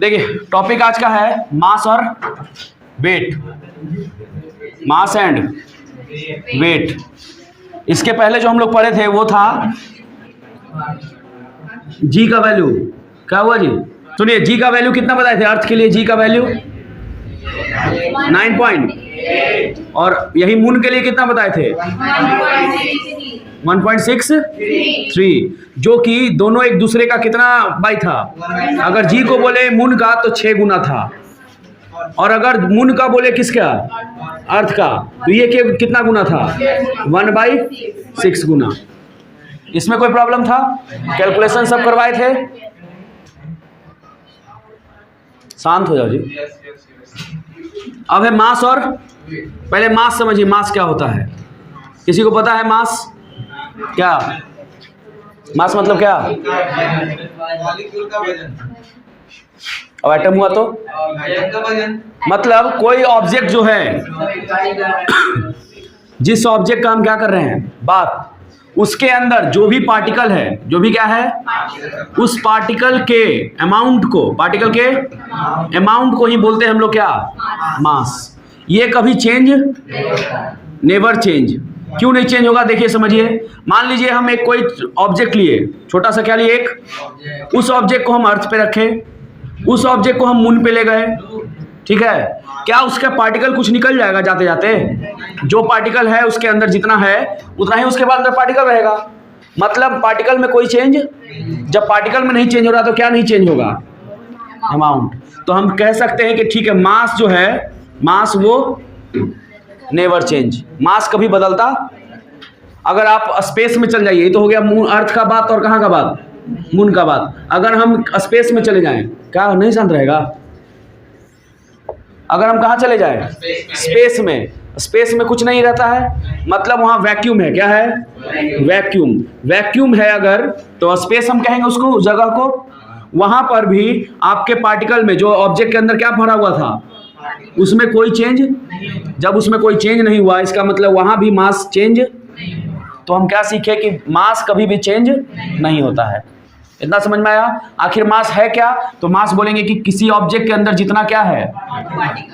देखिए टॉपिक आज का है मास और वेट, मास एंड वेट। इसके पहले जो हम लोग पढ़े थे वो था जी का वैल्यू। क्या हुआ जी? सुनिए, जी का वैल्यू कितना बताए थे अर्थ के लिए? जी का वैल्यू 9 पॉइंट, और यही मून के लिए कितना बताए थे? 1.63, जो कि दोनों एक दूसरे का कितना बाई था? अगर जी को बोले मून का तो 6 गुना था, और अगर मून का बोले किसका? अर्थ का, तो ये कितना गुना था? 1/6 गुना। इसमें कोई प्रॉब्लम था? कैलकुलेशन सब करवाए थे? शांत हो जाओ जी। अब है मास और, पहले मास समझिए, मास क्या होता है? किसी को पता है मास क्या? मास मतलब क्या? अब एटम हुआ तो मतलब कोई ऑब्जेक्ट जो है, जिस ऑब्जेक्ट का हम क्या कर रहे हैं बात, उसके अंदर जो भी पार्टिकल है, जो भी क्या है, उस पार्टिकल के अमाउंट को, पार्टिकल के अमाउंट को ही बोलते हैं हम लोग क्या? मास। ये कभी चेंज नेवर चेंज। क्यों नहीं चेंज होगा? देखिए समझिए, मान लीजिए हम एक कोई ऑब्जेक्ट लिए, छोटा सा क्या लिए, एक, उस ऑब्जेक्ट को हम अर्थ पे रखे, उस ऑब्जेक्ट को हम मून पे ले गए, ठीक है, क्या उसका पार्टिकल कुछ निकल जाएगा जाते जाते? जो पार्टिकल है उसके अंदर जितना है उतना ही उसके बाद अंदर पार्टिकल रहेगा। मतलब पार्टिकल में कोई चेंज, जब पार्टिकल में नहीं चेंज हो रहा तो क्या नहीं चेंज होगा? अमाउंट। तो हम कह सकते हैं कि ठीक है, मास जो है, मास वो नेवर चेंज, मास कभी बदलता। अगर आप स्पेस में चल जाइए, तो हो गया मून, अर्थ का बात, और कहाँ का बात? मून का बात। अगर हम स्पेस में चले जाएं, क्या नहीं शांत रहेगा? अगर हम कहाँ चले जाएं? स्पेस में। स्पेस में कुछ नहीं रहता है, मतलब वहां वैक्यूम है। क्या है? वैक्यूम। वैक्यूम है अगर, तो स्पेस हम कहेंगे उसको, उस जगह को। वहां पर भी आपके पार्टिकल में, जो ऑब्जेक्ट के अंदर क्या भरा हुआ था, उसमें कोई चेंज। जब उसमें कोई चेंज नहीं हुआ, इसका मतलब वहां भी मास चेंज। तो हम क्या सीखे कि मास कभी भी चेंज नहीं होता है। इतना समझ में आया? आखिर मास है क्या? तो मास बोलेंगे कि किसी ऑब्जेक्ट के अंदर जितना क्या है,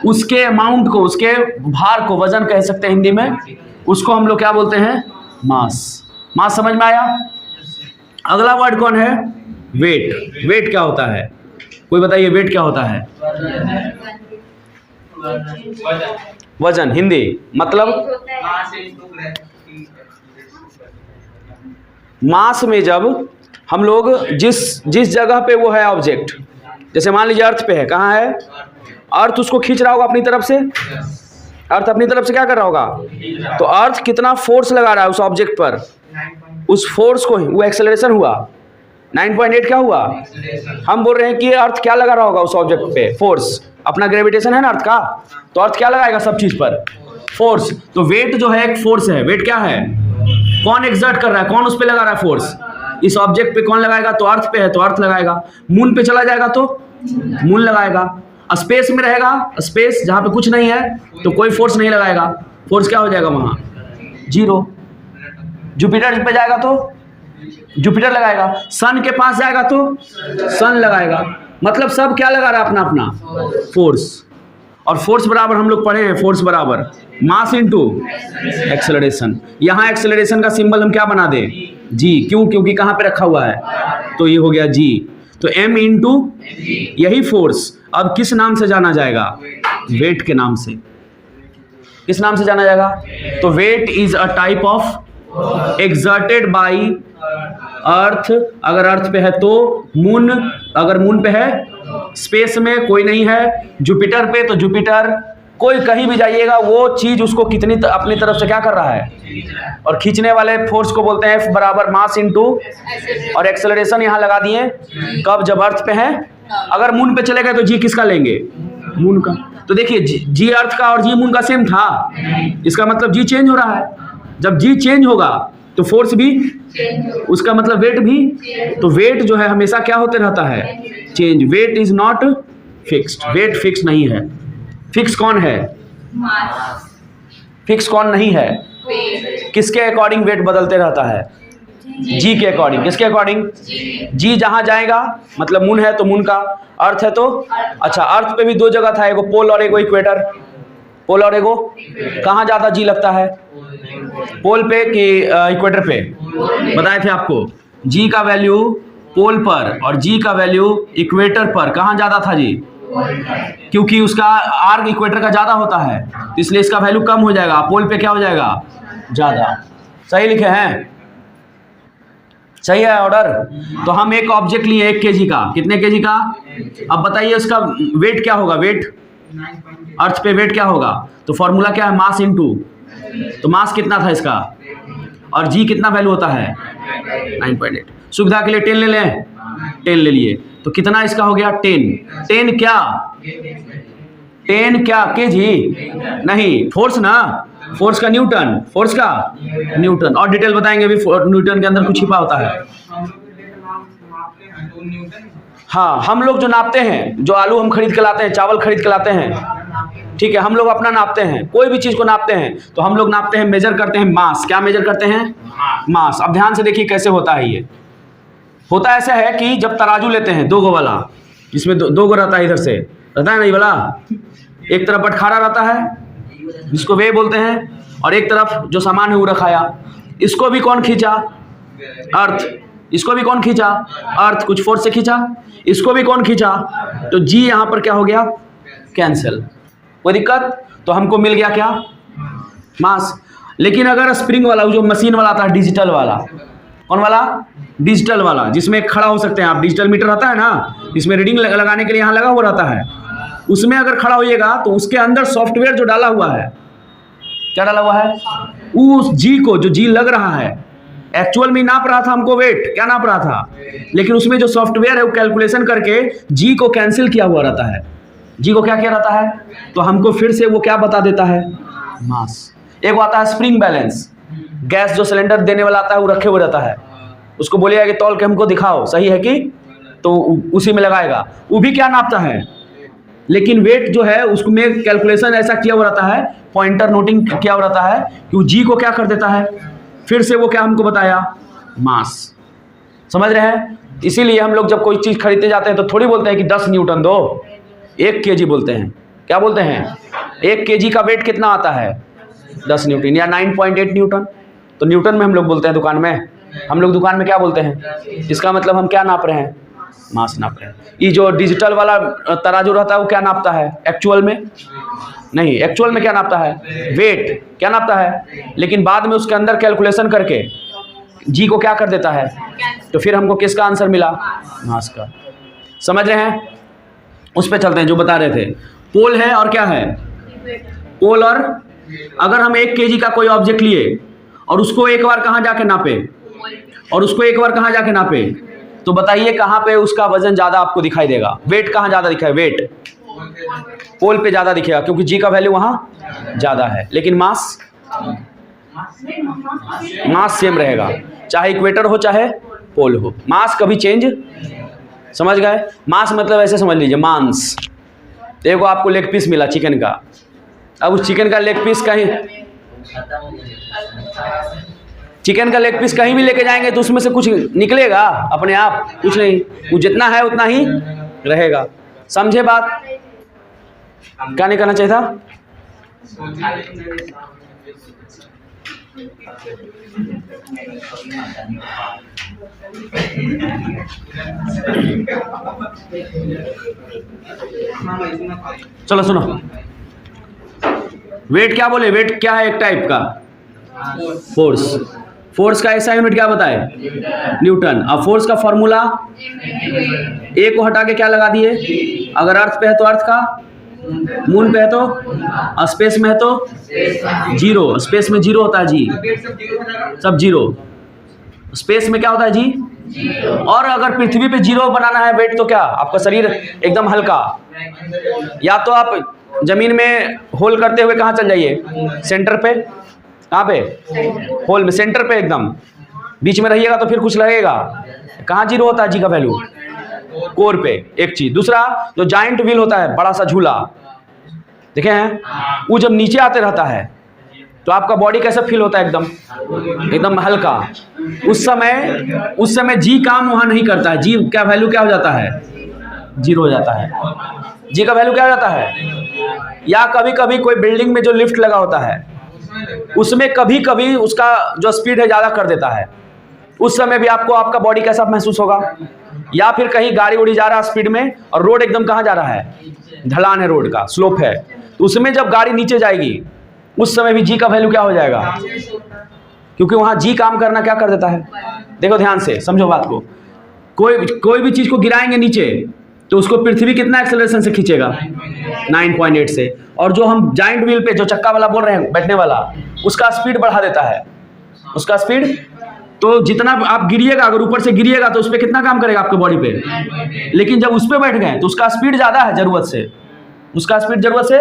उसके अमाउंट को, उसके भार को, वजन कह सकते हैं हिंदी में, उसको हम लोग क्या बोलते हैं? मास। मास समझ में आया? अगला वर्ड कौन है? वेट। वेट क्या होता है? कोई बताइए, वेट क्या होता है? वजन। हिंदी मतलब मास में जब हम लोग जिस जगह पे वो है ऑब्जेक्ट, जैसे मान लीजिए अर्थ पे है, कहाँ है? अर्थ उसको खींच रहा होगा अपनी तरफ से। अर्थ अपनी तरफ से क्या कर रहा होगा? तो अर्थ कितना फोर्स लगा रहा है उस ऑब्जेक्ट पर, उस फोर्स को ही वो एक्सेलरेशन हुआ। 9.8 क्या हुआ? हम बोल रहे हैं कि अर्थ क्या लगा रहा होगा उस ऑब्जेक्ट पे? फोर्स। अपना ग्रेविटेशन है ना अर्थ का, तो अर्थ क्या लगाएगा सब चीज पर? फोर्स। तो वेट जो है एक फोर्स है। वेट क्या है? कौन एक्सर्ट कर रहा है, कौन उस पर लगा रहा है फोर्स? इस ऑब्जेक्ट पे कौन लगाएगा? तो अर्थ पे है तो अर्थ लगाएगा। मून पे चला जाएगा तो मून लगाएगा। स्पेस में रहेगा, स्पेस जहां पे कुछ नहीं है, तो कोई फोर्स नहीं लगाएगा। फोर्स क्या हो जाएगा वहां? 0। जुपिटर पे जाएगा तो जुपिटर लगाएगा। सन के पास जाएगा तो सन लगाएगा। मतलब सब क्या लगा रहा है? अपना अपना फोर्स। और फोर्स बराबर हम लोग पढ़े हैं, फोर्स बराबर मास इनटू एक्सेलरेशन। यहाँ एक्सेलरेशन का सिंबल हम क्या बना दें? जी। क्यों? क्योंकि कहाँ पे रखा हुआ है, तो ये हो गया जी। तो m इंटू यही फोर्स अब किस नाम से जाना जाएगा? वेट के नाम से। किस नाम से जाना जाएगा? तो weight is a type of exerted by earth, अगर अर्थ पे है तो, मून अगर मून पे है, स्पेस में कोई नहीं है, जुपिटर पे तो जुपिटर, कोई कहीं भी जाइएगा वो चीज उसको कितनी अपनी तरफ से क्या कर रहा है? और खींचने वाले फोर्स को बोलते हैं F बराबर मास इंटू, और एक्सेलरेशन यहाँ लगा दिए कब? जब अर्थ पे है। अगर मून पे चले गए तो जी किसका लेंगे? मून का। तो देखिए जी अर्थ का और जी मून का सेम था, इसका मतलब जी चेंज हो रहा है। जब जी चेंज होगा तो फोर्स भी, उसका मतलब वेट भी। तो वेट जो है हमेशा क्या होते रहता है? Change. Weight is not fixed. Weight fix नहीं है। फिक्स कौन है? फिक्स कौन नहीं है? किसके अकॉर्डिंग वेट बदलते रहता है? जी के अकॉर्डिंग। किसके अकॉर्डिंग? जी जहां जाएगा, मतलब मून है तो मून का, अर्थ है तो, अच्छा अर्थ पे भी दो जगह था, एगो पोल और एगो इक्वेटर। पोल और एगो, कहाँ ज्यादा जी लगता है? पोल पे कि इक्वेटर पे? बताए थे आपको, जी का वैल्यू पोल पर और जी का वैल्यू इक्वेटर पर कहाँ ज्यादा था जी? क्योंकि उसका आर्क इक्वेटर का ज्यादा होता है, तो इसलिए इसका वैल्यू कम हो जाएगा, पोल पे क्या हो जाएगा? ज्यादा। सही लिखे हैं? सही है ऑर्डर? तो हम एक ऑब्जेक्ट लिए 1 kg का, कितने kg का? अब बताइए उसका वेट क्या होगा? वेट अर्थ पे वेट क्या होगा? तो फॉर्मूला क्या है? मास इनटू, तो मास कितना था इसका, और जी कितना वैल्यू होता है? 9.8। सुविधा के लिए 10 ले लें, 10 ले लिए, तो कितना इसका हो गया? 10। 10 क्या? 10 क्या kg? नहीं, फोर्स ना, फोर्स का न्यूटन, फोर्स का न्यूटन। और डिटेल बताएंगे अभी, न्यूटन के अंदर कुछ छिपा होता है। हाँ, हम लोग जो नापते हैं, जो आलू हम खरीद के लाते हैं, चावल खरीद के लाते हैं, ठीक है, हम लोग अपना नापते हैं, कोई भी चीज को नापते हैं तो हम लोग नापते हैं, मेजर करते हैं मास। क्या मेजर करते हैं? मास। अब ध्यान से देखिए कैसे होता है। ये होता ऐसा है कि जब तराजू लेते हैं, 2 गो वाला, जिसमें दो गो रहता है, इधर से रहता है ना ये वाला, एक तरफ बटखारा रहता है जिसको वे बोलते हैं, और एक तरफ जो सामान है वो रखाया। इसको भी कौन खींचा? अर्थ। इसको भी कौन खींचा? अर्थ। कुछ फोर्स से खींचा। इसको भी कौन खींचा? तो जी यहां पर क्या हो गया? कैंसिल। कोई दिक्कत? तो हमको मिल गया क्या? मास। लेकिन अगर स्प्रिंग वाला, जो मशीन वाला आता है, डिजिटल वाला, कौन वाला? डिजिटल वाला, जिसमें खड़ा हो सकते हैं आप, डिजिटल मीटर आता है ना, इसमें रीडिंग लगाने के लिए यहाँ लगा हुआ रहता है, उसमें अगर खड़ा होइएगा तो उसके अंदर सॉफ्टवेयर जो डाला हुआ है, क्या डाला हुआ है? उस जी को, जो जी लग रहा है, एक्चुअल में नाप रहा था हमको वेट, क्या नाप रहा था, लेकिन उसमें जो सॉफ्टवेयर है वो कैलकुलेशन करके जी को कैंसिल किया हुआ रहता है। जी को क्या किया रहता है? तो हमको फिर से वो क्या बता देता है? मास। एक आता है स्प्रिंग बैलेंस, गैस जो सिलेंडर देने वाला आता है वो रखे हुए रहता है, उसको बोलिएगा कि तौल के हमको दिखाओ सही है कि, तो उसी में लगाएगा, वो भी क्या नापता है, लेकिन वेट जो है उसमें कैलकुलेशन ऐसा किया हुआ रहता है, पॉइंटर नोटिंग किया हुआ रहता है कि वो जी को क्या कर देता है, फिर से वो क्या हमको बताया? मास। समझ रहे हैं? इसीलिए हम लोग जब कोई चीज़ खरीदने जाते हैं तो थोड़ी बोलते हैं कि 10 न्यूटन दो, 1 kg बोलते हैं। क्या बोलते हैं? 1 kg का वेट कितना आता है? 10 न्यूटन या 9.8 न्यूटन। तो न्यूटन में हम लोग बोलते हैं दुकान में, हम लोग दुकान में क्या बोलते हैं? इसका मतलब हम क्या नाप रहे हैं? मास नाप रहे हैं। ये जो डिजिटल वाला तराजू रहता है वो क्या नापता है? एक्चुअल में नहीं, एक्चुअल में क्या नापता है? वेट। क्या नापता है? लेकिन बाद में उसके अंदर कैलकुलेशन करके जी को क्या कर देता है, तो फिर हमको किसका आंसर मिला? मास का। समझ रहे हैं? उस पर चलते हैं जो बता रहे थे। पोल है और क्या है? पोल। और अगर हम 1 kg का कोई ऑब्जेक्ट लिए और उसको एक बार कहाँ जाके नापे, और उसको एक बार कहाँ जाके नापे, तो बताइए कहाँ पे उसका वजन ज्यादा आपको दिखाई देगा? वेट कहाँ ज्यादा दिखाए? वेट पोल पे ज्यादा दिखेगा, क्योंकि जी का वैल्यू वहां ज्यादा है। लेकिन मास, मास सेम रहेगा, चाहे इक्वेटर हो चाहे पोल हो, मास कभी चेंज। समझ गए? मास मतलब ऐसे समझ लीजिए, मांस। देखो आपको लेग पीस मिला चिकन का, अब उस चिकन का लेग पीस कहीं, चिकन का लेग पीस कहीं भी लेके जाएंगे तो उसमें से कुछ निकलेगा अपने आप? कुछ नहीं, वो जितना है उतना ही रहेगा। समझे बात? क्या नहीं करना चाहिए था? चलो सुनो, वेट क्या बोले? वेट क्या है? एक टाइप का फोर्स। फोर्स का ऐसा यूनिट क्या बताए? न्यूटन। अब फोर्स का फॉर्मूला, ए को हटा के क्या लगा दिए? अगर अर्थ पे है तो अर्थ का, मून पे है तो, स्पेस में है तो जीरो। स्पेस में जीरो होता है जी, सब जीरो। स्पेस में क्या होता है जी? और अगर पृथ्वी पे जीरो बनाना है वेट, तो क्या आपका शरीर एकदम हल्का, या तो आप जमीन में होल करते हुए कहाँ चल जाइए? सेंटर पे। कहाँ पे? होल में, सेंटर पे एकदम बीच में रहिएगा तो फिर कुछ लगेगा। कहाँ जीरो होता है जी का वैल्यू? कोर पे। एक चीज। दूसरा, जो जाइंट व्हील होता है, बड़ा सा झूला देखे हैं, वो जब नीचे आते रहता है तो आपका बॉडी कैसा फील होता है? एकदम हल्का। उस समय जी काम वहां नहीं करता है। जी क्या वैल्यू क्या हो जाता है? 0 हो जाता है। जी का वैल्यू क्या हो जाता है? या कभी कभी कोई बिल्डिंग में जो लिफ्ट लगा होता है उसमें कभी कभी उसका जो स्पीड है ज़्यादा कर देता है, उस समय भी आपको आपका बॉडी कैसा महसूस होगा? या फिर कहीं गाड़ी उड़ी जा रहा है स्पीड में और रोड एकदम कहाँ जा रहा है? ढलान है, रोड का स्लोप है, तो उसमें जब गाड़ी नीचे जाएगी उस समय भी जी का वैल्यू क्या हो जाएगा? क्योंकि वहां जी काम करना क्या कर देता है? देखो ध्यान से समझो बात को। कोई भी चीज को गिराएंगे नीचे तो उसको पृथ्वी कितना एक्सेलरेशन से खींचेगा? 9.8 से। और जो हम जाइंट व्हील पे जो चक्का वाला बोल रहे हैं, बैठने वाला, उसका स्पीड बढ़ा देता है। उसका स्पीड तो जितना आप गिरिएगा, अगर ऊपर से गिरिएगा तो उस पर कितना काम करेगा आपके बॉडी पे? लेकिन जब उस पर बैठ गए तो उसका स्पीड ज्यादा है जरूरत से, उसका स्पीड जरूरत से,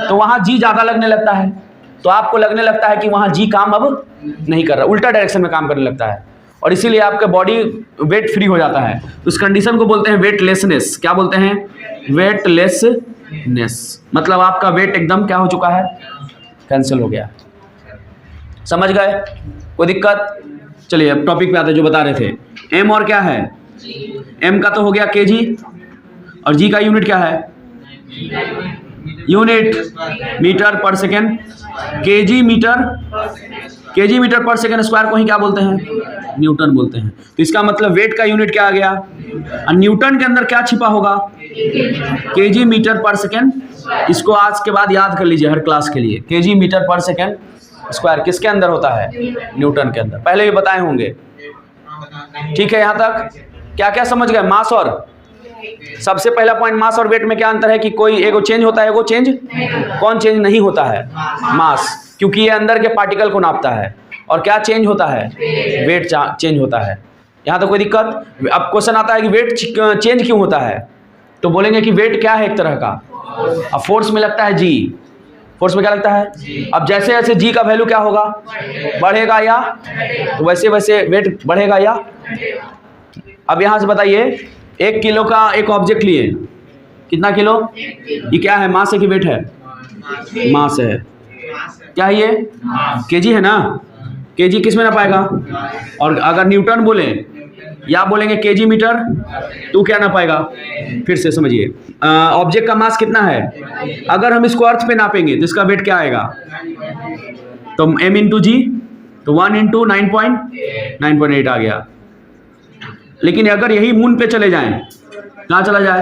तो वहां जी ज्यादा लगने लगता है। तो आपको लगने लगता है कि वहां जी काम अब नहीं कर रहा, उल्टा डायरेक्शन में काम करने लगता है, और इसीलिए आपका बॉडी वेट फ्री हो जाता है। उस कंडीशन को बोलते हैं वेटलेसनेस। क्या बोलते हैं? वेटलेसनेस। मतलब आपका वेट एकदम क्या हो चुका है? कैंसिल हो गया। समझ गए? कोई दिक्कत? चलिए अब टॉपिक पे आते हैं जो बता रहे थे। एम और क्या है? एम का तो हो गया केजी, और जी का यूनिट क्या है? यूनिट मीटर पर सेकेंड। केजी मीटर पर सेकेंड स्क्वायर को ही क्या बोलते हैं? न्यूटन बोलते हैं। तो इसका मतलब वेट का यूनिट क्या आ गया? और न्यूटन के अंदर क्या छिपा होगा? केजी मीटर पर सेकेंड। इसको आज के बाद याद कर लीजिए हर क्लास के लिए। केजी मीटर पर सेकेंड स्क्वायर किसके अंदर होता है? न्यूटन के अंदर। पहले भी बताए होंगे। ठीक है, यहां तक क्या क्या समझ गए? मास और सबसे पहला पॉइंट, मास और वेट में क्या अंतर है? कि कोई एगो चेंज होता है, एगो चेंज कौन चेंज नहीं होता है? मास, क्योंकि ये अंदर के पार्टिकल को नापता है। और क्या चेंज होता है? वेट चेंज होता है। यहाँ तो कोई दिक्कत? अब क्वेश्चन आता है कि वेट चेंज क्यों होता है, तो बोलेंगे कि वेट क्या है? एक तरह का, अब फोर्स में लगता है जी। फोर्स में क्या लगता है? अब जैसे जैसे जी का वैल्यू क्या होगा? बढ़ेगा या, तो वैसे वैसे वेट बढ़ेगा या। अब यहाँ से बताइए, 1 किलो का एक ऑब्जेक्ट लिए, कितना किलो? ये क्या है? मास है कि वेट है? मास है। क्या है ये? केजी है ना? केजी किस में ना पाएगा? और अगर न्यूटन बोले या बोलेंगे केजी मीटर, तो क्या ना पाएगा? फिर से समझिए, ऑब्जेक्ट का मास कितना है? अगर हम इसको अर्थ पे नापेंगे तो इसका वेट क्या आएगा? तो m इंटू जी, तो 1 इंटू 9.8 आ गया। लेकिन अगर यही मून पे चले जाएं, कहाँ चला जाए,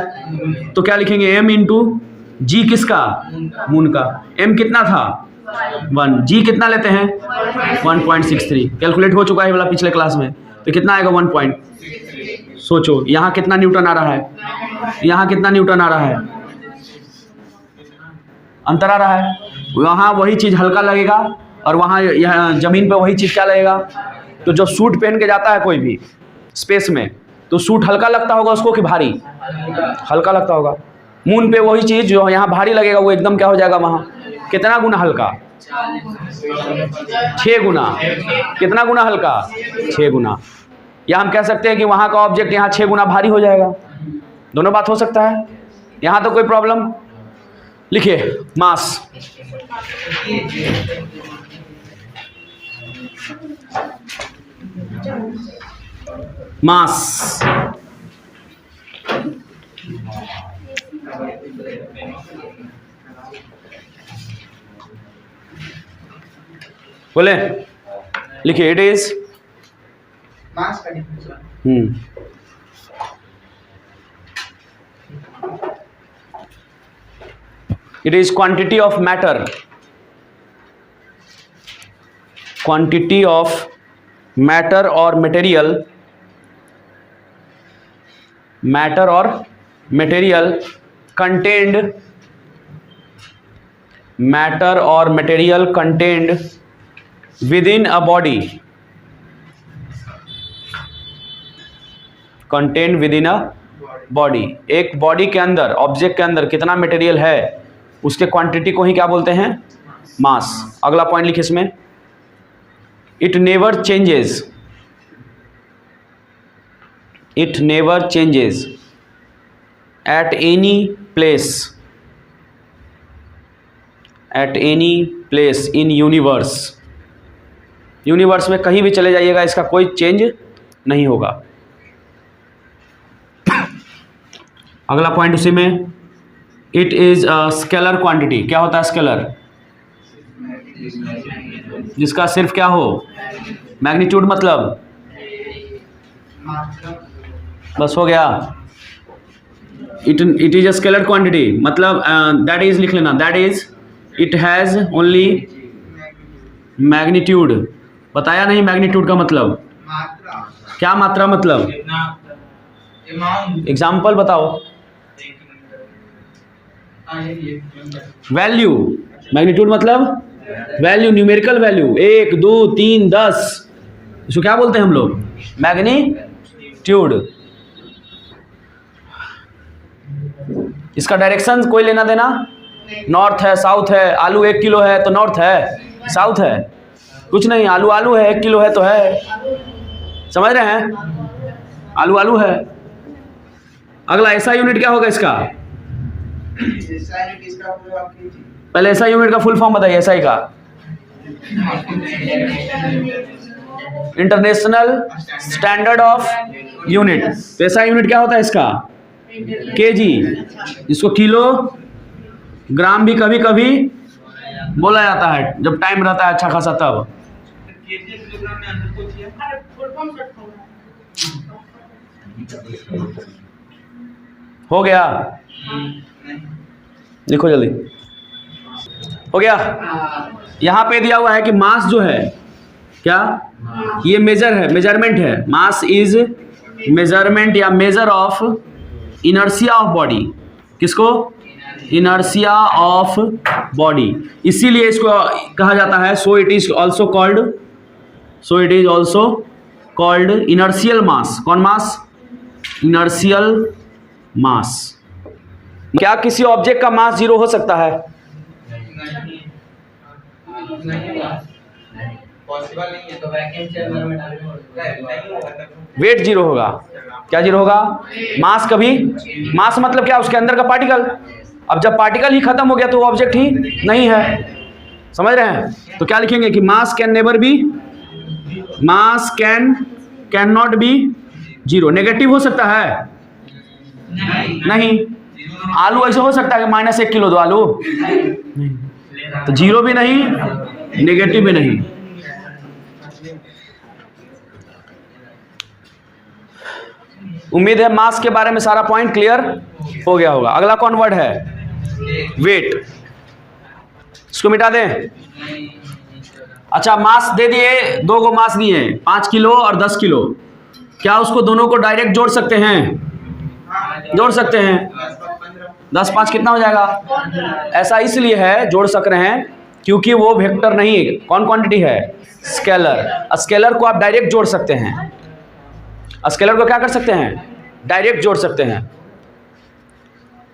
तो क्या लिखेंगे? m इंटू जी किसका? मून का। m कितना था? 1। जी कितना लेते हैं? 1.63। कैलकुलेट हो चुका है वाला पिछले क्लास में। तो कितना आएगा? 1 सोचो, यहाँ कितना न्यूटन आ रहा है? यहाँ कितना न्यूटन आ रहा है? अंतर आ रहा है। वहाँ वही चीज़ हल्का लगेगा और वहाँ यहाँ जमीन पे वही चीज़ क्या लगेगा? तो जब सूट पहन के जाता है कोई भी स्पेस में, तो सूट हल्का लगता होगा उसको कि भारी? हल्का लगता होगा। मून पे वही चीज़ जो यहाँ भारी लगेगा वो एकदम क्या हो जाएगा? वहाँ कितना गुना हल्का? 6 गुना। कितना गुना हल्का? 6 गुना। या हम कह सकते हैं कि वहाँ का ऑब्जेक्ट यहाँ 6 गुना भारी हो जाएगा। दोनों बात हो सकता है। यहाँ तो कोई प्रॉब्लम। लिखिए मास। मास बोले, लिखिए इट इज मास का difference. It is quantity of matter. Quantity of matter or material. Matter or material contained. Matter or material contained within a body. Contained within a body. एक बॉडी के अंदर, object के अंदर कितना material है, उसके quantity को ही क्या बोलते हैं? मास। अगला पॉइंट लिखिए इसमें, it never changes. It never changes at any place at any place in universe, universe में कहीं भी चले जाइएगा इसका कोई चेंज नहीं होगा। अगला पॉइंट उसी में, it is a scalar quantity. क्या होता है स्केलर? जिसका सिर्फ क्या हो, मैग्नीट्यूड, मतलब बस हो गया। It is a scalar quantity, मतलब दैट इज लिख लेना, that is it has only magnitude. बताया नहीं मैग्नीट्यूड का मतलब मात्रा, क्या? मात्रा मतलब एग्जाम्पल बताओ। वैल्यू, मैग्नीट्यूड मतलब वैल्यू, न्यूमेरिकल वैल्यू, 1 2 3 10, इसको क्या बोलते हैं हम लोग? मैग्नीट्यूड। इसका डायरेक्शन कोई लेना देना? नॉर्थ है, साउथ है। आलू 1 किलो है तो नॉर्थ है, साउथ है? कुछ नहीं, आलू आलू है, 1 किलो है तो है। समझ रहे हैं? आलू आलू है। अगला ऐसा यूनिट क्या होगा इसका? पहले ऐसा यूनिट का फुल फॉर्म बताइए। एसआई का इंटरनेशनल स्टैंडर्ड ऑफ यूनिट। तो ऐसा यूनिट क्या होता है इसका? केजी। इसको किलो ग्राम भी कभी कभी बोला जाता है जब टाइम रहता है अच्छा खासा तब। हो गया? लिखो जल्दी। हो गया? यहां पे दिया हुआ है कि मास जो है क्या, ये मेजर है, मेजरमेंट है। मास इज मेजरमेंट या measure of inertia of body. किसको? Inertia of body. इसीलिए इसको कहा जाता है so it is also called inertial mass. कौन मास? इनर्शियल मास। क्या किसी ऑब्जेक्ट का मास 0 हो सकता है? पॉसिबल नहीं है, तो वैक्यूम चेंबर में डालेंगे, वेट 0 होगा। क्या 0 होगा? मास कभी, मास मतलब क्या? उसके अंदर का पार्टिकल। अब जब पार्टिकल ही खत्म हो गया तो वो ऑब्जेक्ट ही नहीं है। समझ रहे हैं? तो क्या लिखेंगे कि मास can never be, mass can not be 0। Negative हो सकता है? नहीं। आलू ऐसे हो सकता है कि -1 किलो दो आलू? नहीं। तो 0 भी नहीं, नेगेटिव भी नहीं। उम्मीद है मास के बारे में सारा पॉइंट क्लियर हो गया होगा। अगला कौन वर्ड है? वेट। इसको मिटा दें। अच्छा, मास दे दिए, 2 को मास दिए, 5 किलो और 10 किलो। क्या उसको दोनों को डायरेक्ट जोड़ सकते हैं? जोड़ सकते हैं। 10 5 कितना हो जाएगा? ऐसा इसलिए है जोड़ सक रहे हैं क्योंकि वो वेक्टर नहीं, कौन क्वांटिटी है? स्केलर। स्केलर को आप डायरेक्ट जोड़ सकते हैं। स्केलर को क्या कर सकते हैं? डायरेक्ट जोड़ सकते हैं।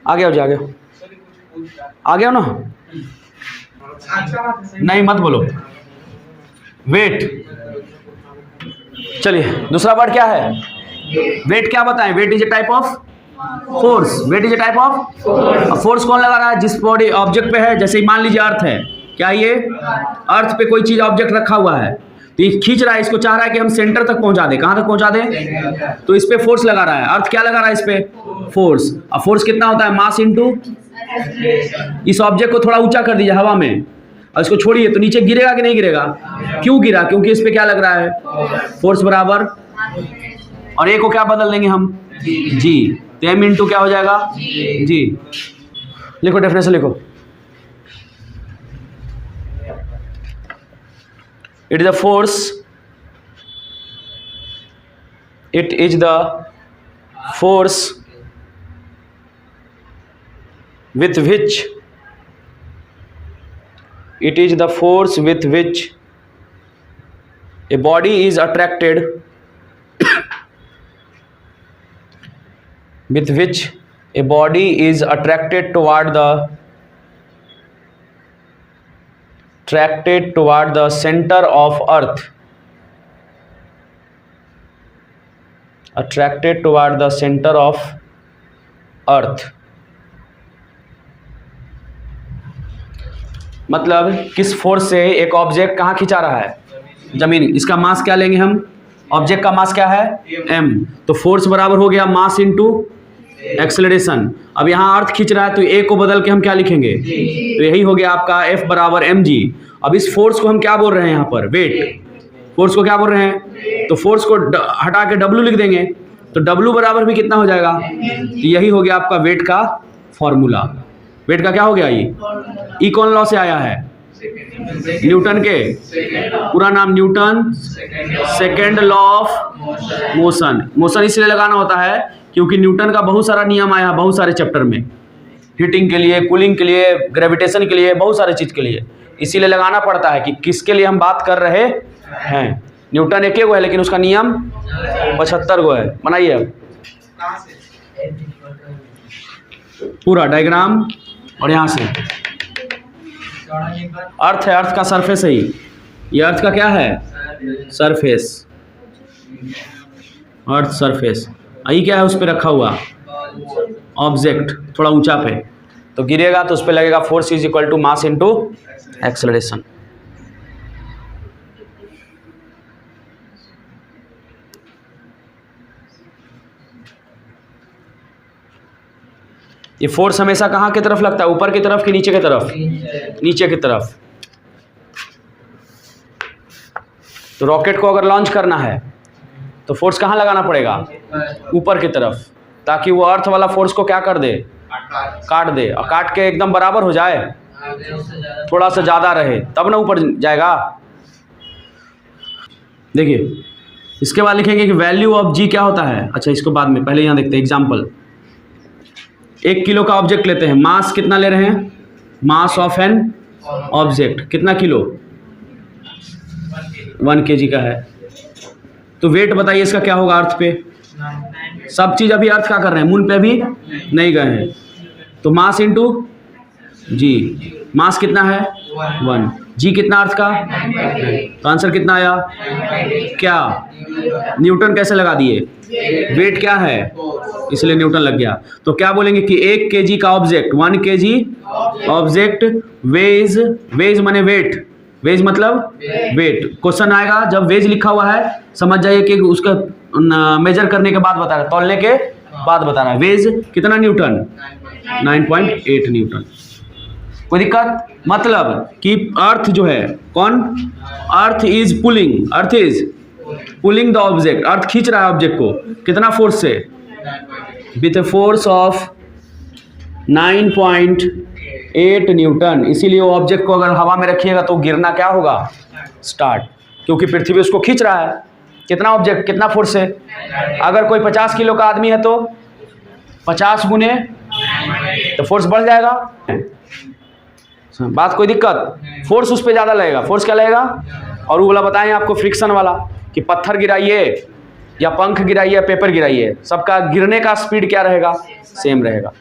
आगे हो जाओ, आगे हो ना? नहीं मत बोलो। वेट। चलिए दूसरा वर्ड क्या है? वेट क्या बताएं? Weight is a type of force. Weight is a type of force. कौन लगा रहा है? जिस बॉडी ऑब्जेक्ट पे है। जैसे मान लीजिए अर्थ है, क्या ये अर्थ पे कोई चीज ऑब्जेक्ट रखा हुआ है तो ये खींच रहा है, इसको चाह रहा है कि हम सेंटर तक पहुंचा दें। कहां तक पहुंचा दें? तो इस पे फोर्स लगा रहा है। अर्थ क्या लगा रहा है? इस पे फोर्स। अब फोर्स कितना होता है? Mass into. इस ऑब्जेक्ट को थोड़ा ऊंचा कर दीजिए हवा में और इसको छोड़िए तो नीचे गिरेगा कि नहीं गिरेगा? क्यों गिरा? क्योंकि इस पे क्या लग रहा है? फोर्स बराबर, और ए को क्या बदल देंगे हम? जी। तो एम इंटू क्या हो जाएगा? जी। लिखो, डेफिनेशन लिखो। It is a force. It is the force with which a body is attracted toward the center of earth. Attracted toward the center of earth. मतलब किस फोर्स से एक ऑब्जेक्ट कहाँ खिंचा रहा है, जमीन। इसका मास क्या लेंगे हम, ऑब्जेक्ट का मास क्या है m, तो फोर्स बराबर हो गया मास इनटू एक्सेलरेशन। अब यहाँ अर्थ खींच रहा है तो a को बदल के हम क्या लिखेंगे, तो यही हो गया आपका F बराबर mg। अब इस फोर्स को हम क्या बोल रहे हैं यहाँ पर, वेट। फोर्स को क्या बोल रहे हैं, तो फोर्स को हटा के W लिख देंगे, तो W बराबर भी कितना हो जाएगा, तो यही हो गया आपका वेट का फॉर्मूला। वेट का क्या हो गया, ये ई कौन लॉ से आया है, न्यूटन के, पूरा नाम Newton second law of motion. Motion इसलिए लगाना होता है क्योंकि न्यूटन का बहुत सारा नियम आया है बहुत सारे चैप्टर में, हीटिंग के लिए, कूलिंग के लिए, ग्रेविटेशन के लिए, बहुत सारे चीज़ के लिए, इसीलिए लगाना पड़ता है कि किसके लिए हम बात कर रहे हैं। न्यूटन एक गो है लेकिन उसका नियम 75 गो है। बनाइए अब पूरा डायग्राम, और यहाँ से अर्थ है, अर्थ का सरफेस है ये अर्थ का क्या है, सरफेस, अर्थ सरफेस। ये क्या है, उस पर रखा हुआ ऑब्जेक्ट थोड़ा ऊंचा पे, तो गिरेगा तो उस पर लगेगा force is equal to mass into acceleration. ये फोर्स हमेशा कहाँ की तरफ लगता है, ऊपर की तरफ कि नीचे की तरफ, नीचे की तरफ। तो रॉकेट को अगर लॉन्च करना है तो फोर्स कहाँ लगाना पड़ेगा, ऊपर की तरफ, ताकि वो अर्थ वाला फोर्स को क्या कर दे, काट दे, और काट के एकदम बराबर हो जाए, थोड़ा सा ज़्यादा रहे तब ना ऊपर जाएगा। देखिए इसके बाद लिखेंगे कि वैल्यू ऑफ जी क्या होता है। अच्छा इसको बाद में, पहले यहाँ देखते हैं एग्जाम्पल। 1 किलो का ऑब्जेक्ट लेते हैं, मास कितना ले रहे हैं, मास ऑफ एन ऑब्जेक्ट कितना किलो, 1 kg का है। तो वेट बताइए इसका क्या होगा अर्थ पे, सब चीज़ अभी अर्थ का कर रहे हैं, मून पे भी नहीं गए हैं। तो मास इंटू जी, मास कितना है 1, जी कितना अर्थ का, तो आंसर कितना आया, क्या न्यूटन कैसे लगा दिए, वेट क्या है इसलिए न्यूटन लग गया। तो क्या बोलेंगे कि 1 kg का object, 1 kg object weighs, weighs माने वेट, वेज मतलब वेट। क्वेश्चन आएगा जब वेज लिखा हुआ है समझ जाइए कि उसका मेजर करने के बाद बता रहा है, तौलने के बाद बता रहा है। वेज कितना न्यूटन, 9.8 न्यूटन। कोई दिक्कत, मतलब कि अर्थ जो है कौन, earth is pulling, earth is pulling the object, earth खींच रहा है ऑब्जेक्ट को कितना फोर्स से, with a force of 9.8 newton. इसीलिए वो ऑब्जेक्ट को अगर हवा में रखिएगा तो गिरना क्या होगा, स्टार्ट, क्योंकि पृथ्वी उसको खींच रहा है। कितना ऑब्जेक्ट कितना फोर्स से, अगर कोई 50 किलो का आदमी है तो 50 गुने तो फोर्स बढ़ जाएगा। बात कोई दिक्कत, फोर्स उस पर ज़्यादा लगेगा, फोर्स क्या लगेगा। और वो वाला बताएं आपको फ्रिक्शन वाला, कि पत्थर गिराइए या पंख गिराइए, पेपर गिराइए, सबका गिरने का स्पीड क्या रहेगा, सेम रहेगा,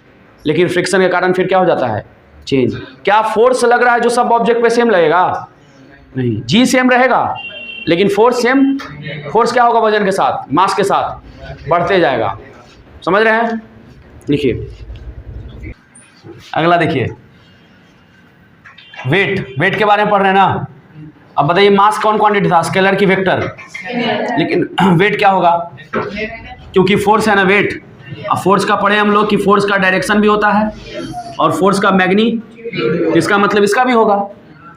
लेकिन फ्रिक्शन के कारण फिर क्या हो जाता है, चेंज। क्या फोर्स लग रहा है जो सब ऑब्जेक्ट पे सेम लगेगा, नहीं, जी सेम रहेगा लेकिन फोर्स सेम, फोर्स क्या होगा वजन के साथ, मास के साथ बढ़ते जाएगा। समझ रहे हैं, लिखिए अगला देखिए, वेट, वेट के बारे में पढ़ रहे हैं ना। अब बताइए मास कौन क्वांटिटी था, स्केलर की वेक्टर, लेकिन वेट क्या होगा, क्योंकि फोर्स है ना वेट। अब फोर्स का पढ़े हम लोग कि फोर्स का डायरेक्शन भी होता है और फोर्स का मैग्नी, इसका मतलब इसका भी होगा।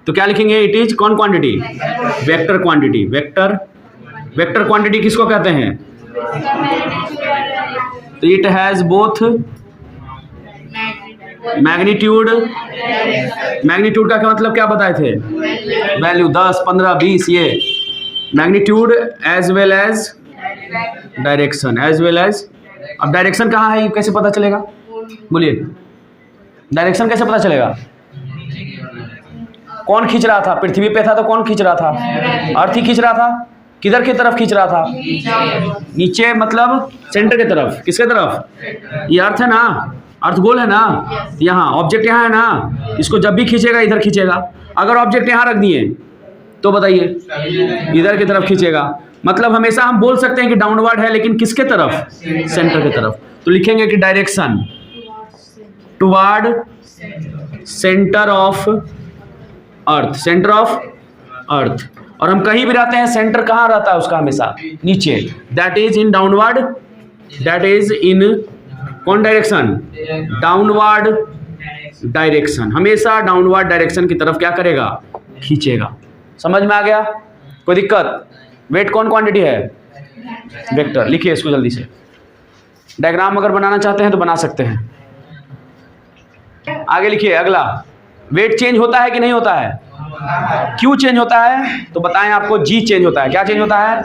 तो क्या लिखेंगे, इट इज कौन quantity, vector quantity. Vector, vector quantity किसको कहते हैं, तो it has both magnitude, magnitude का क्या मतलब क्या बताए थे, वैल्यू 10, 15, 20, ये magnitude as well as direction, as well as. अब डायरेक्शन कहाँ है, ये कैसे पता चलेगा, बोलिए डायरेक्शन कैसे पता चलेगा। कौन खींच रहा था, पृथ्वी पे था तो कौन खींच रहा था, अर्थ ही खींच रहा था। किधर की तरफ खींच रहा था, नीचे, मतलब सेंटर की तरफ, किसके तरफ, ये अर्थ है ना, अर्थ गोल है ना, यहाँ ऑब्जेक्ट यहाँ है ना, इसको जब भी खींचेगा इधर खींचेगा। अगर ऑब्जेक्ट यहाँ रख दिए तो बताइए इधर की तरफ खींचेगा, मतलब हमेशा हम बोल सकते हैं कि डाउनवर्ड है, लेकिन किसके तरफ, सेंटर की तरफ। तो लिखेंगे कि direction toward centre of earth, centre of earth. और हम कहीं भी रहते हैं, सेंटर कहाँ रहता है उसका? हमेशा नीचे। That is in downward, that is in कौन डायरेक्शन? डाउनवर्ड डायरेक्शन, हमेशा डाउनवर्ड डायरेक्शन की तरफ क्या करेगा? खींचेगा। समझ में आ गया? कोई दिक्कत? वेट कौन क्वांटिटी है? वेक्टर। लिखिए इसको जल्दी से। डायग्राम अगर बनाना चाहते हैं तो बना सकते हैं। आगे लिखिए अगला। वेट चेंज होता है कि नहीं होता है? क्यों चेंज होता है? तो बताएं आपको। जी चेंज होता है। क्या चेंज होता है?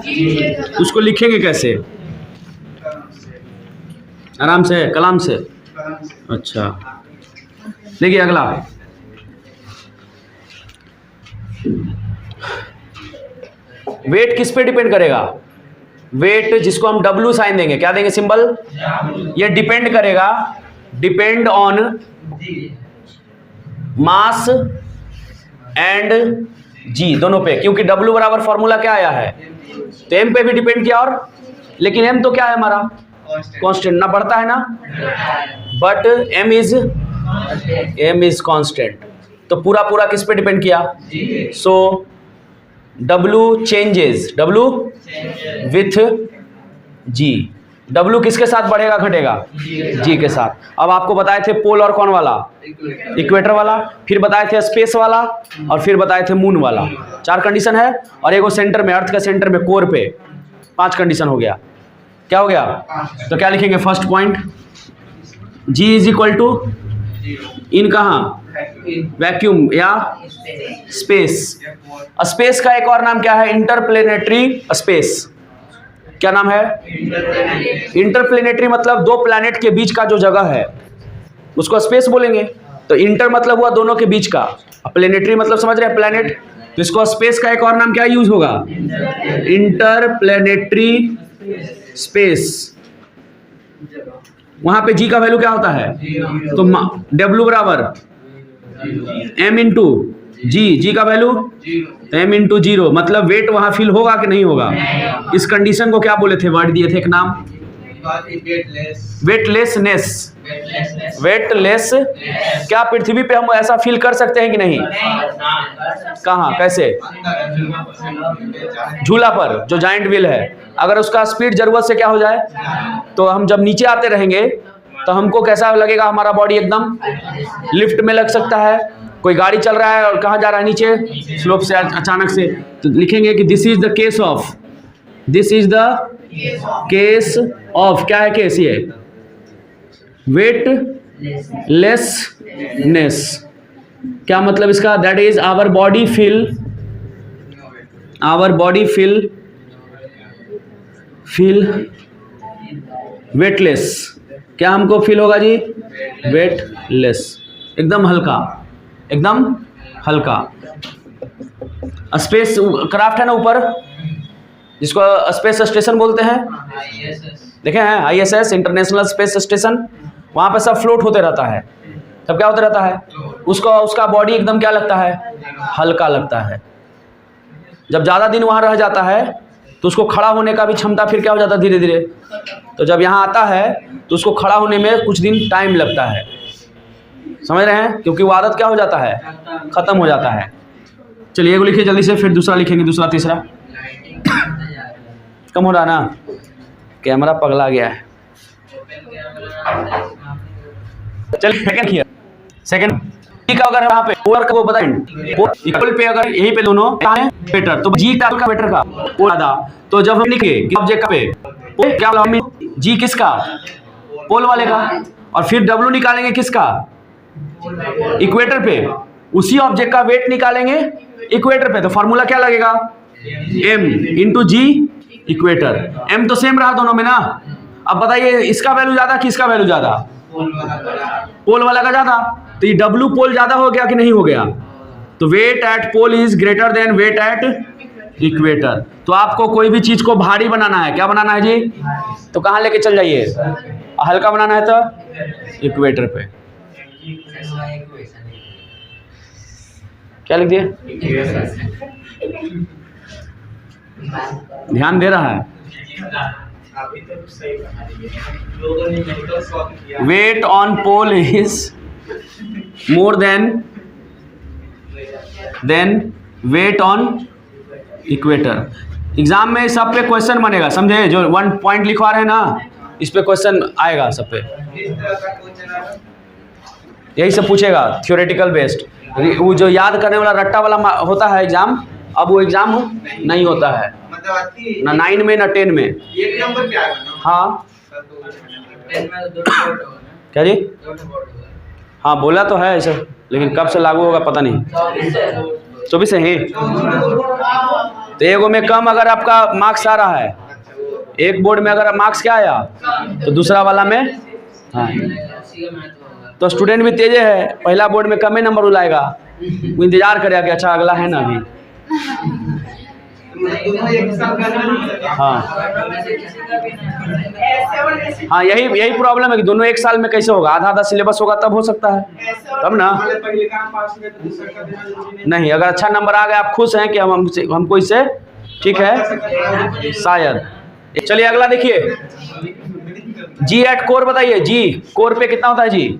उसको लिखेंगे कैसे? आराम से, कलम से। अच्छा, देखिए अगला। वेट किस पे डिपेंड करेगा? वेट जिसको हम W साइन देंगे, क्या देंगे सिंबल? ये डिपेंड करेगा, depend on mass and G दोनों पे, क्योंकि W बराबर फॉर्मूला क्या आया है? तो M पे भी डिपेंड किया, और लेकिन M तो क्या है हमारा? कांस्टेंट। ना बढ़ता है ना, बट M इज कांस्टेंट। तो पूरा पूरा किस पे डिपेंड किया? सो W changes, W with G। W किसके साथ बढ़ेगा घटेगा? G के साथ। अब आपको बताए थे पोल और कौन वाला? इक्वेटर वाला, फिर बताए थे स्पेस वाला, और फिर बताए थे मून वाला। 4 कंडीशन है, और एगो सेंटर में, अर्थ का सेंटर में, कोर पे 5 कंडीशन हो गया। क्या हो गया? तो क्या लिखेंगे? First point, G is equal to in कहाँ? वैक्यूम या स्पेस। स्पेस का एक और नाम क्या है? Interplanetary space. क्या नाम है? इंटरप्लेनेटरी मतलब 2 प्लैनेट के बीच का जो जगह है उसको स्पेस बोलेंगे। तो इंटर मतलब हुआ दोनों के बीच का, प्लेनेटरी मतलब समझ रहे हैं प्लैनेट। तो इसको स्पेस का एक और नाम क्या यूज होगा? Interplanetary space. वहां पे G का वैल्यू क्या होता है? तो W बराबर M इंटू G का वैल्यू M इंटू 0, मतलब वेट वहां फिल होगा कि नहीं होगा? इस कंडीशन को क्या बोले थे? वर्ड दिए थे एक नाम, वेटलेसनेस। वेटलेस। क्या पृथ्वी पे हम ऐसा फील कर सकते हैं कि नहीं? कहाँ, कैसे? झूला पर जो जाइंट व्हील है, अगर उसका स्पीड जरूरत से क्या हो जाए, तो हम जब नीचे आते रहेंगे तो हमको कैसा लगेगा? हमारा बॉडी एकदम लिफ्ट में लग सकता है। कोई गाड़ी चल रहा है और कहाँ जा रहा है? नीचे, स्लोप से अचानक से। तो लिखेंगे कि this is the case of, this is the case of, क्या है केस? ये वेटलेसनेस। क्या मतलब इसका? That is our body feel weightless. क्या हमको फील होगा जी? वेटलेस, एकदम हल्का, एकदम हल्का। स्पेस क्राफ्ट है ना ऊपर, जिसको स्पेस स्टेशन बोलते हैं, देखे हैं? ISS, international space station. वहाँ पे सब फ्लोट होते रहता है। तब क्या होता रहता है? उसका बॉडी एकदम क्या लगता है? हल्का लगता है। जब ज़्यादा दिन वहाँ रह जाता है तो उसको खड़ा होने का भी क्षमता फिर क्या हो जाता है? धीरे धीरे। तो जब यहाँ आता है तो उसको खड़ा होने में कुछ दिन टाइम लगता है। समझ रहे हैं? क्योंकि वो आदत क्या हो जाता है? खत्म हो जाता है। चलिए एगो लिखिए जल्दी से, फिर दूसरा लिखेंगे, दूसरा तीसरा। कम हो रहा ना, कैमरा पगला गया है। चलिए सेकंड किया, सेकंड का अगर यहाँ पे पोलर का वो बताएं, इक्वल पे अगर यहीं पे दोनों क्या है? वेटर। तो G का वेटर का वो ज्यादा। तो जब हम लिखे ऑब्जेक्ट का पे क्या बोला? G किसका? पोल वाले का। और फिर W निकालेंगे किसका? इक्वेटर पे। उसी ऑब्जेक्ट का वेट निकालेंगे इक्वेटर पे। तो फॉर्मूला क्या लगेगा? M into G equator. M तो सेम रहा दोनों में ना। अब बताइए इसका वैल्यू ज्यादा कि इसका वैल्यू ज्यादा? पोल वाला का ज्यादा। तो ये W पोल ज्यादा हो गया कि नहीं हो गया? तो weight at pole is greater than weight at equator. तो आपको कोई भी चीज को भारी बनाना है, क्या बनाना है जी? तो कहाँ लेके चल जाइए? हल्का बनाना है तो इक्वेटर पे। क्या लिख दिए? ध्यान दे रहा है? weight on pole is more than than weight on equator. Exam में सब पे क्वेश्चन बनेगा, समझे? जो 1 पॉइंट लिखवा रहे हैं ना, इस पे क्वेश्चन आएगा सब पे। यही सब पूछेगा थ्योरेटिकल बेस्ड। वो जो याद करने वाला रट्टा वाला होता है एग्जाम, अब वो एग्जाम नहीं होता है, ना 9 में ना 10 में। एक नंबर क्या है? हाँ 10 में 2 बोर्ड होगा ना, क्या जी? 2 बोर्ड होगा। हाँ बोला तो है ऐसा, लेकिन कब से लागू होगा पता नहीं। 24 है। तो एगो में कम अगर आपका मार्क्स आ रहा है, एक बोर्ड में अगर मार्क्स क्या आया तो दूसरा वाला में हाँ, तो स्टूडेंट भी तेज है, पहला बोर्ड में कम ही नंबर लाएगा, वो इंतजार करेगा कि अच्छा अगला है ना अभी। हाँ हाँ, यही प्रॉब्लम है कि दोनों एक साल में कैसे होगा? आधा आधा सिलेबस होगा तब हो सकता है, तब ना। नहीं, अगर अच्छा नंबर आ गया, आप खुश हैं कि हमको इससे ठीक है शायद। चलिए अगला देखिए, जी एट कोर बताइए। जी कोर पे कितना होता है? जी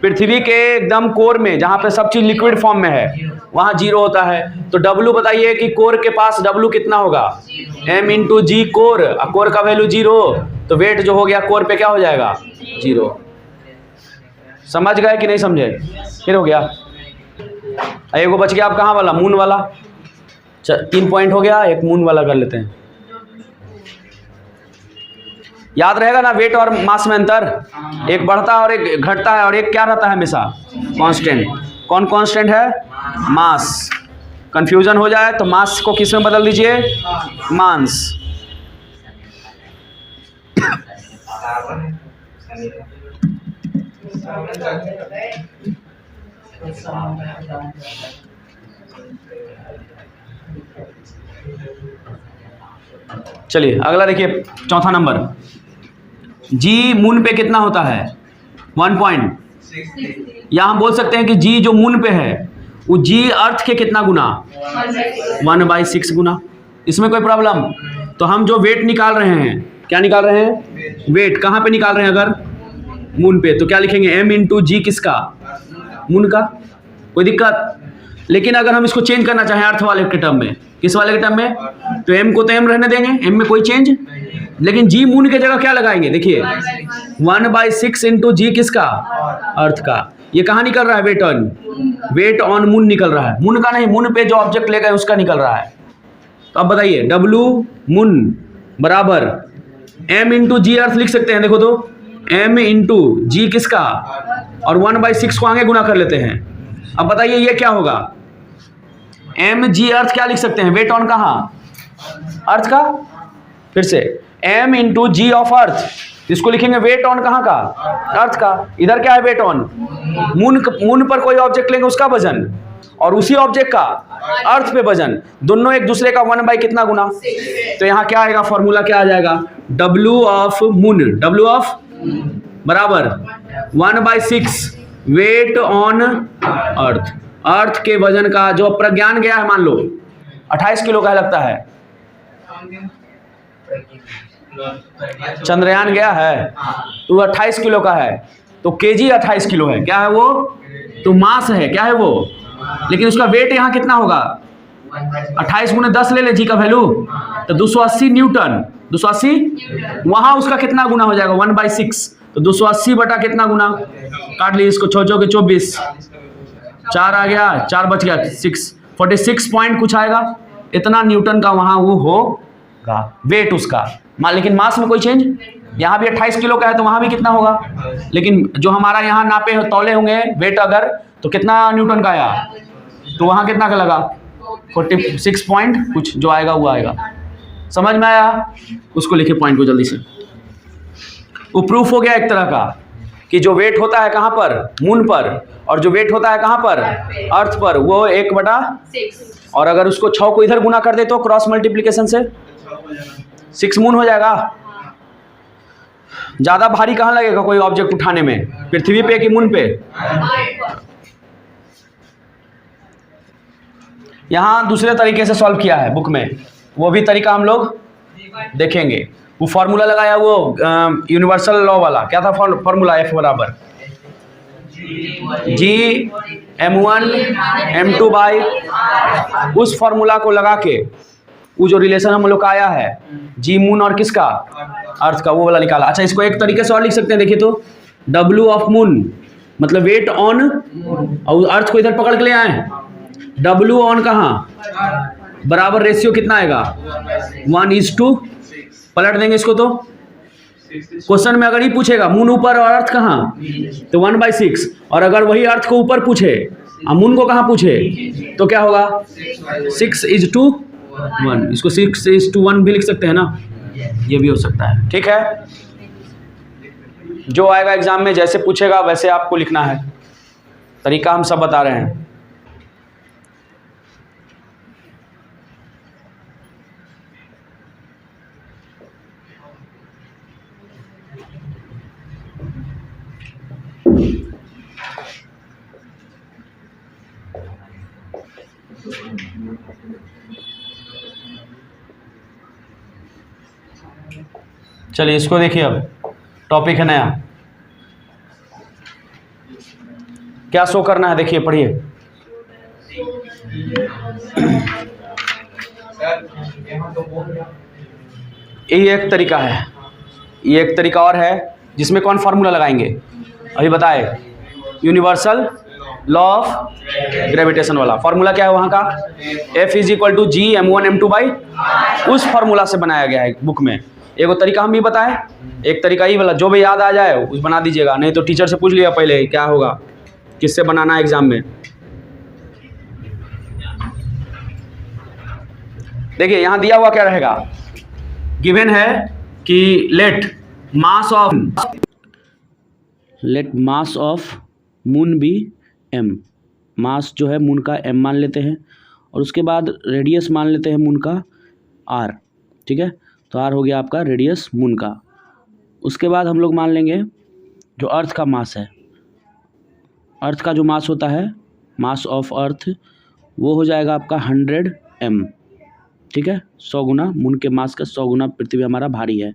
पृथ्वी के एकदम कोर में, जहाँ पे सब चीज लिक्विड फॉर्म में है, वहाँ 0 होता है। तो W बताइए कि कोर के पास W कितना होगा? M इंटू जी कोर, कोर का वैल्यू 0, तो वेट जो हो गया कोर पे क्या हो जाएगा? 0। समझ गए कि नहीं समझे? फिर हो गया। एगो बच गया आप कहाँ वाला? मून वाला। 3 पॉइंट हो गया, एक मून वाला कर लेते हैं। याद रहेगा ना वेट और मास में अंतर? एक बढ़ता है और एक घटता है, और एक क्या रहता है हमेशा? कांस्टेंट। कौन कांस्टेंट है? मास। कंफ्यूजन हो जाए तो मास को किस में बदल दीजिए? मास। चलिए अगला देखिए, चौथा नंबर। जी मून पे कितना होता है? 1 पॉइंट। या हम बोल सकते हैं कि जी जो मून पे है वो जी अर्थ के कितना गुना? 1/6 गुना। इसमें कोई प्रॉब्लम? तो हम जो वेट निकाल रहे हैं, क्या निकाल रहे हैं? वेट कहाँ पे निकाल रहे हैं? अगर मून पे तो क्या लिखेंगे? m इंटू जी किसका? मून का। कोई दिक्कत? लेकिन अगर हम इसको चेंज करना चाहें अर्थ वाले के टर्म में, किस वाले के टर्म में? तो m को तो m रहने देंगे, m में कोई चेंज, लेकिन जी मून के जगह क्या लगाएंगे? देखिए 1/6 इंटू जी किसका? अर्थ का। ये कहाँ निकल रहा है? वेट ऑन मून निकल रहा है। मून का नहीं, मून पे जो ऑब्जेक्ट ले गए उसका निकल रहा है। तो अब बताइए, W मून बराबर m इंटू जी अर्थ लिख सकते हैं। देखो तो m इंटू जी किसका? और 1/6 को आगे गुना कर लेते हैं। अब बताइए ये क्या होगा? m जी अर्थ क्या लिख सकते हैं? वेट ऑन कहाँ? अर्थ का। फिर से m into g of earth, इसको लिखेंगे वेट ऑन कहाँ का? अर्थ का। इधर क्या है? वेट ऑन मून पर कोई ऑब्जेक्ट लेंगे उसका वजन, और उसी ऑब्जेक्ट का अर्थ पे वजन, दोनों एक दूसरे का 1 बाई कितना गुना? तो यहाँ क्या आएगा? फॉर्मूला क्या आ जाएगा? W of moon, W of बराबर 1/6 वेट ऑन अर्थ। अर्थ के वजन का जो प्रज्ञान गया है, मान लो 28 किलो का लगता है, चंद्रयान गया है तो 28 किलो का है, तो केजी 28 किलो है। क्या है वो? तो मास है। क्या है वो? लेकिन उसका वेट यहाँ कितना होगा? 28 गुने 10 ले जी का वैल्यू, तो 280 न्यूटन। 280 वहां उसका कितना गुना हो जाएगा? 1/6। तो 280 बटा कितना गुना? काट लीजिए इसको, 6 के 24, 4 आ गया, 4 बच गया, 46 पॉइंट कुछ आएगा, इतना न्यूटन का वहां वो होगा वेट उसका। लेकिन मास में कोई चेंज? यहाँ भी 28 किलो का है तो वहां भी कितना होगा? लेकिन जो हमारा यहाँ नापे तौले होंगे वेट अगर, तो कितना न्यूटन का आया? तो वहां कितना का लगा? 46 पॉइंट कुछ जो आएगा वो आएगा। समझ में आया? उसको लिखे पॉइंट को जल्दी से। वो प्रूफ हो गया एक तरह का कि जो वेट होता है कहाँ पर? मून पर, और जो वेट होता है कहाँ पर? अर्थ पर, वो 1/6। और अगर उसको 6 को इधर गुना कर दे तो क्रॉस मल्टीप्लीकेशन से 6 मून हो जाएगा। ज्यादा भारी कहाँ लगेगा कोई ऑब्जेक्ट उठाने में? पृथ्वी पे कि मून पे? यहाँ दूसरे तरीके से सॉल्व किया है बुक में, वो भी तरीका हम लोग देखेंगे। वो फॉर्मूला लगाया वो यूनिवर्सल लॉ वाला, क्या था फॉर्मूला? F बराबर जी M1 M2 बाई उस फॉर्मूला को लगा के वो जो रिलेशन हम लोग का आया है जी मून और किसका अर्थ का, वो वाला निकाला। अच्छा, इसको एक तरीके से और लिख सकते हैं, देखिए तो W ऑफ मून मतलब वेट ऑन, और अर्थ को इधर पकड़ के ले आए, W ऑन कहाँ बराबर रेशियो कितना आएगा 1:2, पलट देंगे इसको तो क्वेश्चन में अगर ही पूछेगा मून ऊपर और अर्थ कहाँ तो 1/6, और अगर वही अर्थ को ऊपर पूछे और मून को कहाँ पूछे तो क्या होगा 6:1, इसको 6:1 भी लिख सकते हैं ना, ये भी हो सकता है। ठीक है, जो आएगा एग्जाम में जैसे पूछेगा वैसे आपको लिखना है, तरीका हम सब बता रहे हैं। चलिए इसको देखिए, अब टॉपिक है नया, क्या शो करना है, देखिए पढ़िए। यही एक तरीका है, ये एक तरीका और है जिसमें कौन फार्मूला लगाएंगे अभी बताए, यूनिवर्सल लॉ ऑफ ग्रेविटेशन वाला फार्मूला क्या है वहाँ का, F = G M1 M2 उस फार्मूला से बनाया गया है बुक में। एगो तरीका हम भी बताएं, एक तरीका ही वाला जो भी याद आ जाए उस बना दीजिएगा, नहीं तो टीचर से पूछ लिया पहले क्या होगा, किससे बनाना है एग्जाम में। देखिए यहाँ दिया हुआ क्या रहेगा, गिवन है कि let mass of moon be m, mass जो है मून का m मान लेते हैं, और उसके बाद रेडियस मान लेते हैं मून का r। ठीक है, तो r हो गया आपका रेडियस मून का। उसके बाद हम लोग मान लेंगे जो अर्थ का मास है, अर्थ का जो मास होता है, मास ऑफ अर्थ, वो हो जाएगा आपका 100 m। ठीक है, 100 गुना मून के मास का 100 गुना पृथ्वी हमारा भारी है।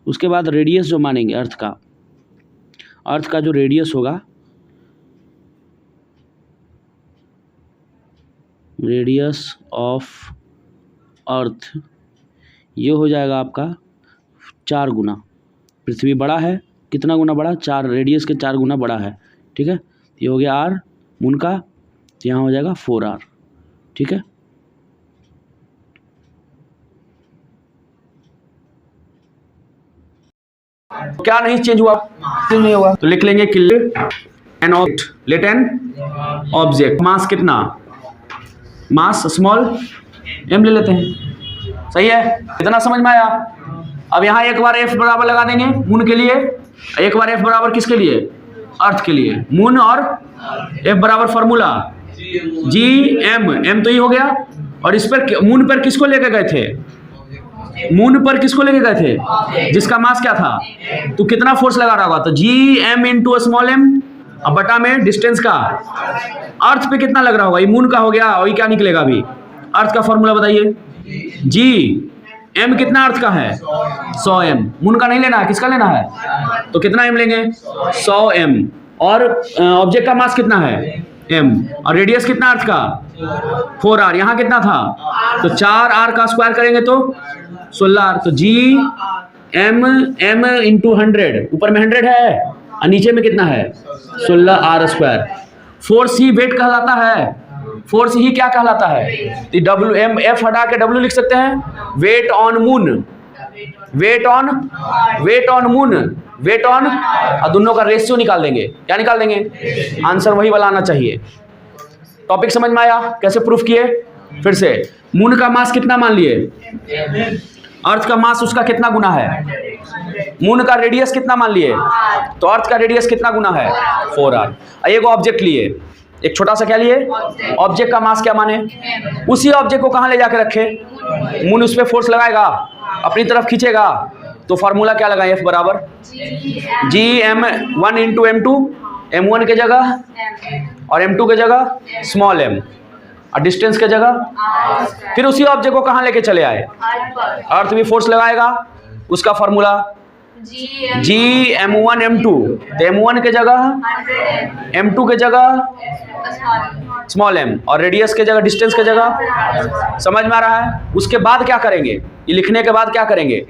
उसके बाद रेडियस जो मानेंगे अर्थ का जो रेडियस होगा, रेडियस ऑफ अर्थ, ये हो जाएगा आपका 4 गुना, पृथ्वी बड़ा है, कितना गुना बड़ा, 4, रेडियस के 4 गुना बड़ा है। ठीक है, ये हो गया r मून का, तो यहाँ हो जाएगा 4r। ठीक है, क्या नहीं चेंज हुआ, नहीं हुआ, तो लिख लेंगे कि an object, let an object, mass कितना, मास स्मॉल m ले लेते हैं। सही है, इतना समझ में आया। अब यहाँ एक बार F बराबर लगा देंगे मून के लिए, एक बार F बराबर किसके लिए, अर्थ के लिए, मून और F बराबर फार्मूला G M तो ये हो गया, और इस पर मून पर किसको लेके गए थे, मून पर किसको लेके गए थे, जिसका मास क्या था, तो कितना फोर्स लगा रहा होगा, तो Gm × स्मॉल m, अब बटा में डिस्टेंस का, अर्थ पे कितना लग रहा होगा, ये मून का हो गया, और ये क्या निकलेगा अभी, अर्थ का फॉर्मूला बताइए, जी m कितना अर्थ का है 100 m, मून का नहीं लेना है, किसका लेना है, तो कितना m लेंगे 100 m, और ऑब्जेक्ट का मास कितना है m, और रेडियस कितना अर्थ का 4r, यहाँ कितना था, तो 4r का स्क्वायर करेंगे तो 16r, तो जी m × 100, ऊपर में 100 है और नीचे में कितना है 16r²। फोर्स ही वेट कहलाता है, फोर्स ही क्या कहलाता है, W M F हटा के W लिख सकते हैं, weight on moon, weight on moon, weight on, और दोनों का रेशियो निकाल देंगे, क्या निकाल देंगे, आंसर वही वाला आना चाहिए। टॉपिक समझ में आया, कैसे प्रूफ किए, फिर से मून का मास कितना मान लिए, अर्थ का मास उसका कितना गुना है, मून का रेडियस कितना मान लिए, तो अर्थ का रेडियस कितना गुना है 4r। एक ऑब्जेक्ट लिए, एक छोटा सा क्या लिए, ऑब्जेक्ट का मास क्या माने, उसी ऑब्जेक्ट को कहाँ ले जाके रखे, मून उस पर फोर्स लगाएगा, अपनी तरफ खींचेगा, तो फार्मूला क्या लगाए, F बराबर Gm1 × M2, M1 के जगह और M2 के जगह स्मॉल m, और डिस्टेंस के जगह, फिर उसी ऑब्जेक्ट को कहाँ लेके चले आए, अर्थ भी फोर्स लगाएगा, उसका फार्मूला जी M1 M2, तो M1 के जगह M2 के जगह स्मॉल m और रेडियस के जगह डिस्टेंस के जगह। समझ में आ रहा है? उसके बाद क्या करेंगे, ये लिखने के बाद क्या करेंगे,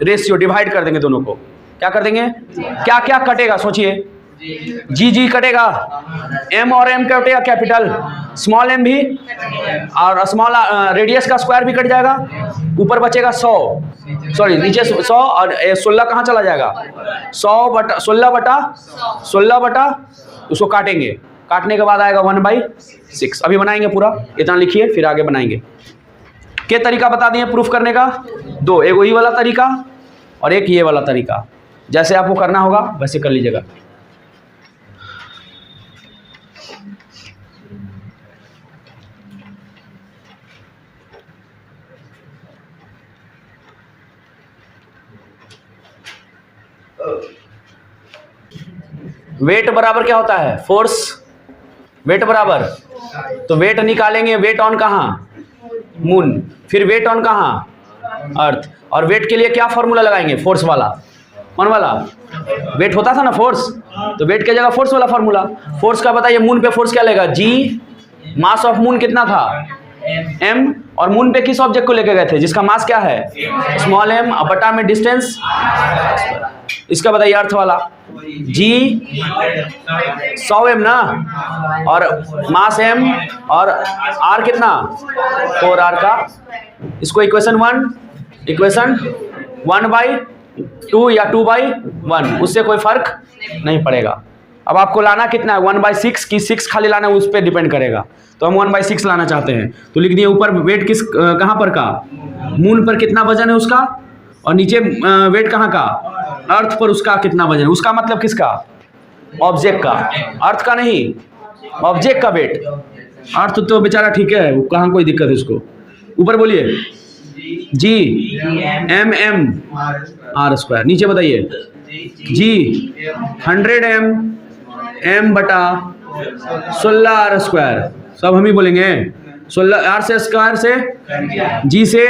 रेशियो डिवाइड कर देंगे दोनों को। क्या कर देंगे, क्या क्या कटेगा सोचिए, जी कटेगा, m और m कटेगा कैपिटल, स्मॉल m भी और स्मॉल रेडियस का स्क्वायर भी कट जाएगा, ऊपर बचेगा 100, सॉरी नीचे 100 और 16 कहाँ चला जाएगा, 100 बटा 16 बटा उसको काटेंगे, काटने के बाद आएगा 1/6। अभी बनाएंगे पूरा, इतना लिखिए फिर आगे बनाएंगे। क्या तरीका बता दिए प्रूफ करने का, दो, एक वही वाला तरीका और एक ये वाला तरीका। जैसे आपको करना होगा वैसे कर लीजिएगा। वेट बराबर क्या होता है, फोर्स, वेट बराबर, तो वेट निकालेंगे, वेट ऑन कहाँ, मून, फिर वेट ऑन कहाँ, अर्थ, और वेट के लिए क्या फॉर्मूला लगाएंगे, फोर्स वाला, कौन वाला, वेट होता था ना फोर्स, तो वेट के जगह फोर्स वाला फॉर्मूला। फोर्स का बताइए, मून पे फोर्स क्या लेगा, जी, मास ऑफ मून कितना था, m, और मून पे किस ऑब्जेक्ट को लेके गए थे जिसका मास क्या है, स्मॉल m, बटा में डिस्टेंस, इसका बताइए अर्थ वाला, जी 100 m ना, और मास m और r कितना 4r का। इसको इक्वेशन 1/2 या 2/1, उससे कोई फर्क नहीं पड़ेगा। अब आपको लाना कितना है, 1/6 की 6 खाली लाना है, उस पर डिपेंड करेगा। तो हम 1/6 लाना चाहते हैं, तो लिख दिए ऊपर वेट किस कहाँ पर का, मून पर कितना वजन है उसका, और नीचे वेट कहाँ का, अर्थ पर उसका कितना वजन है। उसका मतलब किसका, ऑब्जेक्ट का, अर्थ का नहीं, ऑब्जेक्ट का वेट। अर्थ तो बेचारा ठीक है, कहाँ कोई दिक्कत है उसको। ऊपर बोलिए, जी m r स्क्वायर, नीचे बताइए जी 100 m बटा 16 r स्क्वायर, सब हम ही बोलेंगे, 16 r से स्क्वायर से g से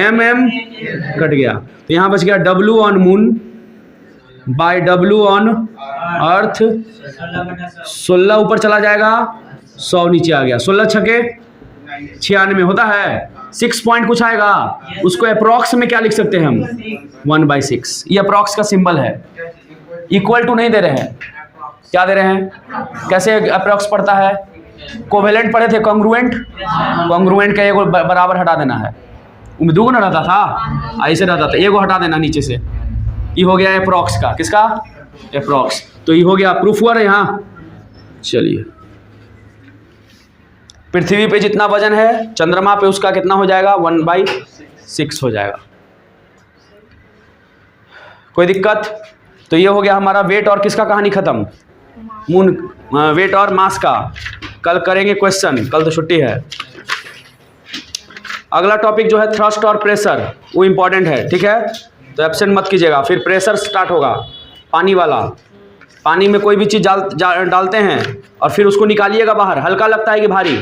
m कट गया, तो यहाँ बच गया w on moon by w on earth, 16 ऊपर चला जाएगा, 100 नीचे आ गया, 16 छके 96 होता है, 6 पॉइंट कुछ आएगा, उसको अप्रॉक्स में क्या लिख सकते हैं हम, 1/6। ये अप्रॉक्स का सिंबल है, इक्वल टू नहीं दे रहे हैं, क्या दे रहे हैं, कैसे अप्रॉक्स पड़ता है, कोवेलेंट पढ़े थे, कॉन्ग्रुएंट, कॉन्ग्रुएंट का एगो बराबर हटा देना है, उनमें दो ना रहता था, ऐसे रहता था, एगो हटा देना नीचे से, ये हो गया अप्रॉक्स का, किसका, अप्रॉक्स। तो ये हो गया, प्रूफ हुआ ना यहाँ। चलिए, पृथ्वी पे जितना वजन है चंद्रमा पे उसका कितना हो जाएगा, 1/6 हो जाएगा। कोई दिक्कत? तो ये हो गया हमारा वेट और किसका कहानी खत्म, मून, वेट और मास का। कल करेंगे क्वेश्चन, कल तो छुट्टी है। अगला टॉपिक जो है थ्रस्ट और प्रेशर, वो इंपॉर्टेंट है, ठीक है, तो एब्सेंट मत कीजिएगा। फिर प्रेशर स्टार्ट होगा, पानी वाला, पानी में कोई भी चीज़ डालते हैं और फिर उसको निकालिएगा बाहर, हल्का लगता है कि भारी,